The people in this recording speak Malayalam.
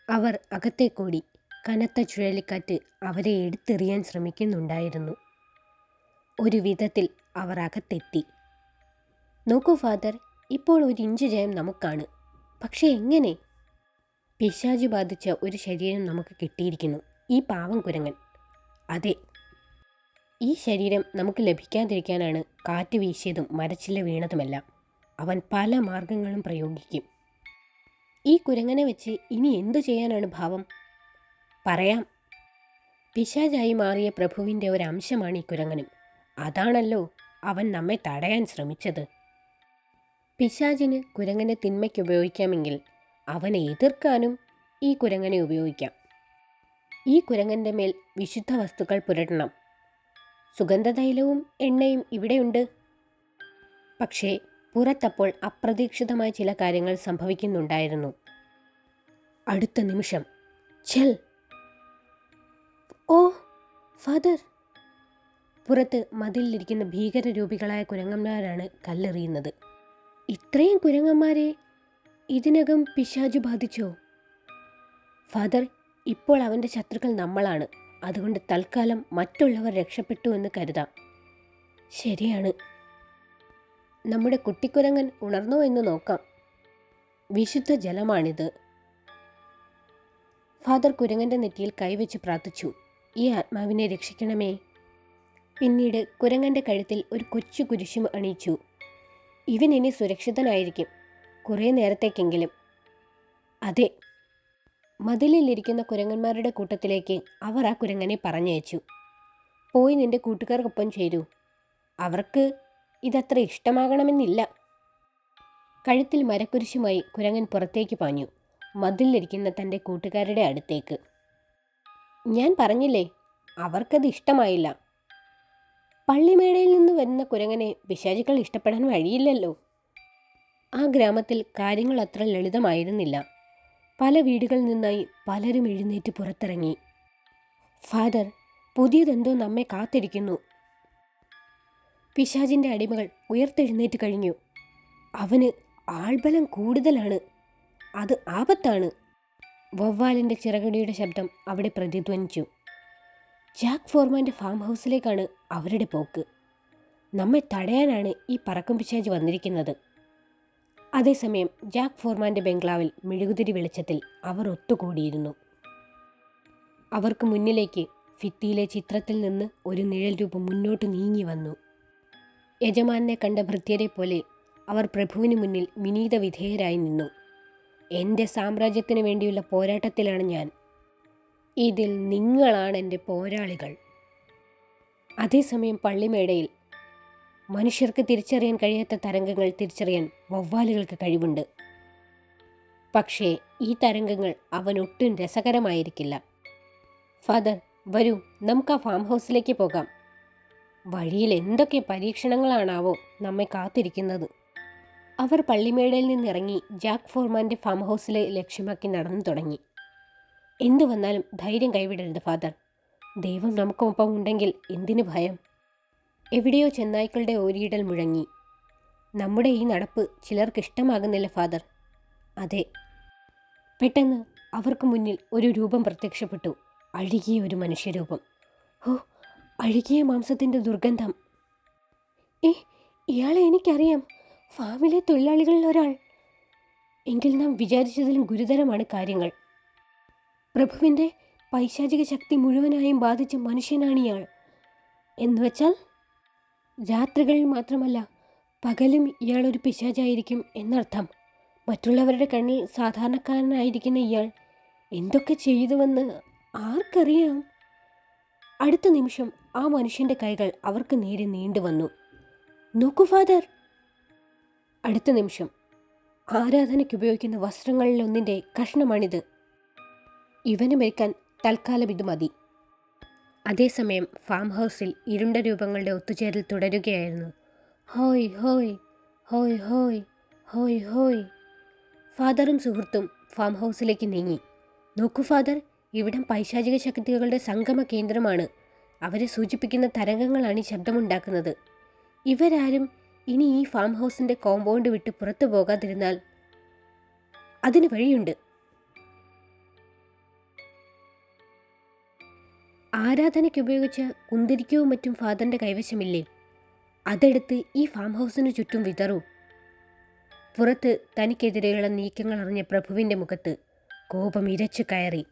അവർ അകത്തേക്കോടി. കനത്ത ചുഴലിക്കാറ്റ് അവരെ എടുത്തെറിയാൻ ശ്രമിക്കുന്നുണ്ടായിരുന്നു. ഒരു വിധത്തിൽ അവർ അകത്തെത്തി. നോക്കൂ ഫാദർ, ഇപ്പോൾ 1 ഇഞ്ച് ജയം നമുക്കാണ്. പക്ഷേ എങ്ങനെ? പിശാച് ബാധിച്ച ഒരു ശരീരം നമുക്ക് കിട്ടിയിരിക്കുന്നു. ഈ പാവം കുരങ്ങൻ. അതെ, ഈ ശരീരം നമുക്ക് ലഭിക്കാതിരിക്കാനാണ് കാറ്റ് വീശിയതും മരച്ചില്ല വീണതുമെല്ലാം. അവൻ പല മാർഗങ്ങളും പ്രയോഗിക്കും. ഈ കുരങ്ങനെ വെച്ച് ഇനി എന്തു ചെയ്യാനാണ് ഭാവം? പറയാം. പിശാചായി മാറിയ പ്രഭുവിൻ്റെ ഒരംശമാണ് ഈ കുരങ്ങനും. അതാണല്ലോ അവൻ നമ്മെ തടയാൻ ശ്രമിച്ചത്. പിശാചിന് കുരങ്ങനെ തിന്മയ്ക്ക് ഉപയോഗിക്കാമെങ്കിൽ അവനെ എതിർക്കാനും ഈ കുരങ്ങനെ ഉപയോഗിക്കാം. ഈ കുരങ്ങൻ്റെ മേൽ വിശുദ്ധ വസ്തുക്കൾ പുരട്ടണം. സുഗന്ധതൈലവും എണ്ണയും ഇവിടെയുണ്ട്. പക്ഷേ പുറത്തപ്പോൾ അപ്രതീക്ഷിതമായ ചില കാര്യങ്ങൾ സംഭവിക്കുന്നുണ്ടായിരുന്നു. അടുത്ത നിമിഷം ഛൽ! ഓ ഫാദർ! പുറത്ത് മതിലിരിക്കുന്ന ഭീകരരൂപികളായ കുരങ്ങന്മാരാണ് കല്ലെറിയുന്നത്. ഇത്രയും കുരങ്ങന്മാരെ ഇതിനകം പിശാചു ബാധിച്ചോ? ഫാദർ, ഇപ്പോൾ അവൻ്റെ ശത്രുക്കൾ നമ്മളാണ്. അതുകൊണ്ട് തൽക്കാലം മറ്റുള്ളവർ രക്ഷപ്പെട്ടു എന്ന് കരുതാം. ശരിയാണ്. നമ്മുടെ കുട്ടിക്കുരങ്ങൻ ഉണർന്നോ എന്ന് നോക്കാം. വിശുദ്ധ ജലമാണിത്. ഫാദർ കുരങ്ങൻ്റെ നെറ്റിയിൽ കൈവച്ച് പ്രാർത്ഥിച്ചു. ഈ ആത്മാവിനെ രക്ഷിക്കണമേ. പിന്നീട് കുരങ്ങൻ്റെ കഴുത്തിൽ ഒരു കൊച്ചു കുരിശും അണിയിച്ചു. ഇവൻ ഇനി സുരക്ഷിതനായിരിക്കും, കുറേ നേരത്തേക്കെങ്കിലും. അതെ. മതിലിലിരിക്കുന്ന കുരങ്ങന്മാരുടെ കൂട്ടത്തിലേക്ക് അവർ ആ കുരങ്ങനെ പറഞ്ഞയച്ചു. പോയി നിന്റെ കൂട്ടുകാർക്കൊപ്പം ചേരൂ. അവർക്ക് ഇതത്ര ഇഷ്ടമാകണമെന്നില്ല. കഴുത്തിൽ മരക്കുരിശുമായി കുരങ്ങൻ പുറത്തേക്ക് പാഞ്ഞു, മതിലിരിക്കുന്ന തൻ്റെ കൂട്ടുകാരുടെ അടുത്തേക്ക്. ഞാൻ പറഞ്ഞില്ലേ, അവർക്കത് ഇഷ്ടമായില്ല. പള്ളിമേടയിൽ നിന്ന് വരുന്ന കുരങ്ങനെ പിശാചുക്കൾ ഇഷ്ടപ്പെടാൻ വഴിയില്ലല്ലോ. ആ ഗ്രാമത്തിൽ കാര്യങ്ങൾ അത്ര ലളിതമായിരുന്നില്ല. പല വീടുകളിൽ നിന്നായി പലരും എഴുന്നേറ്റ് പുറത്തിറങ്ങി. ഫാദർ, പുതിയതെന്തോ നമ്മെ കാത്തിരിക്കുന്നു. പിശാചിൻ്റെ അടിമകൾ ഉയർത്തെഴുന്നേറ്റ് കഴിഞ്ഞു. അവന് ആൾബലം കൂടുതലാണ്. അത് ആപത്താണ്. വവ്വാലിൻ്റെ ചിറകടിയുടെ ശബ്ദം അവിടെ പ്രതിധ്വനിച്ചു. ജാക്ക് ഫോർമാൻ്റെ ഫാം ഹൗസിലേക്കാണ് അവരുടെ പോക്ക്. നമ്മെ തടയാനാണ് ഈ പറക്കും പിശാച് വന്നിരിക്കുന്നത്. അതേസമയം ജാക്ക് ഫോർമാൻ്റെ ബംഗ്ലാവിൽ മെഴുകുതിരി വെളിച്ചത്തിൽ അവർ ഒത്തുകൂടിയിരുന്നു. അവർക്ക് മുന്നിലേക്ക് ഭിത്തിയിലെ ചിത്രത്തിൽ നിന്ന് ഒരു നിഴൽ രൂപം മുന്നോട്ട് നീങ്ങി വന്നു. യജമാനെ കണ്ട ഭൃത്യരെ പോലെ അവർ പ്രഭുവിന് മുന്നിൽ വിനീത വിധേയരായി നിന്നു. എൻ്റെ സാമ്രാജ്യത്തിന് വേണ്ടിയുള്ള പോരാട്ടത്തിലാണ് ഞാൻ. ഇതിൽ നിങ്ങളാണ് എൻ്റെ പോരാളികൾ. അതേസമയം പള്ളിമേടയിൽ മനുഷ്യർക്ക് തിരിച്ചറിയാൻ കഴിയാത്ത തരംഗങ്ങൾ തിരിച്ചറിയാൻ വവ്വാലുകൾക്ക് കഴിവുണ്ട്. പക്ഷേ ഈ തരംഗങ്ങൾ അവനൊട്ടും രസകരമായിരിക്കില്ല. ഫാദർ, വരൂ, നമുക്ക് ആ ഫാം ഹൗസിലേക്ക് പോകാം. വഴിയിൽ എന്തൊക്കെ പരീക്ഷണങ്ങളാണാവോ നമ്മെ കാത്തിരിക്കുന്നത്. അവർ പള്ളിമേടയിൽ നിന്നിറങ്ങി ജാക്ക് ഫോർമാൻ്റെ ഫാം ഹൗസിലെ ലക്ഷ്യമാക്കി നടന്നു തുടങ്ങി. എന്തു വന്നാലും ധൈര്യം കൈവിടരുത് ഫാദർ. ദൈവം നമുക്കൊപ്പം ഉണ്ടെങ്കിൽ എന്തിനു ഭയം? എവിടെയോ ചെന്നായ്ക്കളുടെ ഓരിയിടൽ മുഴങ്ങി. നമ്മുടെ ഈ നടപ്പ് ചിലർക്ക് ഇഷ്ടമാകുന്നില്ല ഫാദർ. അതെ. പെട്ടെന്ന് അവർക്ക് മുന്നിൽ ഒരു രൂപം പ്രത്യക്ഷപ്പെട്ടു. അഴുകിയ ഒരു മനുഷ്യരൂപം. ഓ, അഴുകിയ മാംസത്തിൻ്റെ ദുർഗന്ധം. ഇയാളെ എനിക്കറിയാം. ഫാമിലെ തൊഴിലാളികളിൽ ഒരാൾ. എങ്കിൽ നാം വിചാരിച്ചതിലും ഗുരുതരമാണ് കാര്യങ്ങൾ. പ്രഭുവിൻ്റെ പൈശാചിക ശക്തി മുഴുവനായും ബാധിച്ച മനുഷ്യനാണിയാൾ. എന്നുവെച്ചാൽ രാത്രികളിൽ മാത്രമല്ല, പകലും ഇയാളൊരു പിശാചായിരിക്കും എന്നർത്ഥം. മറ്റുള്ളവരുടെ കണ്ണിൽ സാധാരണക്കാരനായിരിക്കുന്ന ഇയാൾ എന്തൊക്കെ ചെയ്തുവെന്ന് ആർക്കറിയാം? അടുത്ത നിമിഷം ആ മനുഷ്യൻ്റെ കൈകൾ അവർക്ക് നേരെ നീണ്ടുവന്നു. നോക്കൂ ഫാദർ! അടുത്ത നിമിഷം ആരാധനയ്ക്ക് ഉപയോഗിക്കുന്ന വസ്ത്രങ്ങളിലൊന്നിൻ്റെ കഷ്ണമാണിത്. ഇവന് മരിക്കാൻ തൽക്കാലം ഇത് മതി. അതേസമയം ഫാം ഹൗസിൽ ഇരുണ്ട രൂപങ്ങളുടെ ഒത്തുചേരൽ തുടരുകയായിരുന്നു. ഹോയ് ഹോയ് ഹോയ് ഹോയ് ഹോയ് ഹോയ്. ഫാദറും സുഹൃത്തും ഫാം ഹൗസിലേക്ക് നീങ്ങി. നോക്കൂ ഫാദർ, ഇവിടം പൈശാചിക ശക്തികളുടെ സംഗമ കേന്ദ്രമാണ്. അവരെ സൂചിപ്പിക്കുന്ന തരംഗങ്ങളാണ് ഈ ശബ്ദമുണ്ടാക്കുന്നത്. ഇവരാരും ഇനി ഈ ഫാം ഹൗസിൻ്റെ കോമ്പൗണ്ട് വിട്ട് പുറത്തു പോകാതിരുന്നാൽ അതിന് വഴിയുണ്ട്. ആരാധനയ്ക്ക് ഉപയോഗിച്ച കുന്തിരിക്കവും മറ്റും ഫാദറിൻ്റെ കൈവശമില്ലേ? അതെടുത്ത് ഈ ഫാം ഹൗസിനു ചുറ്റും വിതറൂ. പുറത്ത് തനിക്കെതിരെയുള്ള നീക്കങ്ങൾ അറിഞ്ഞ പ്രഭുവിൻ്റെ മുഖത്ത് കോപം ഇരച്ചു കയറി.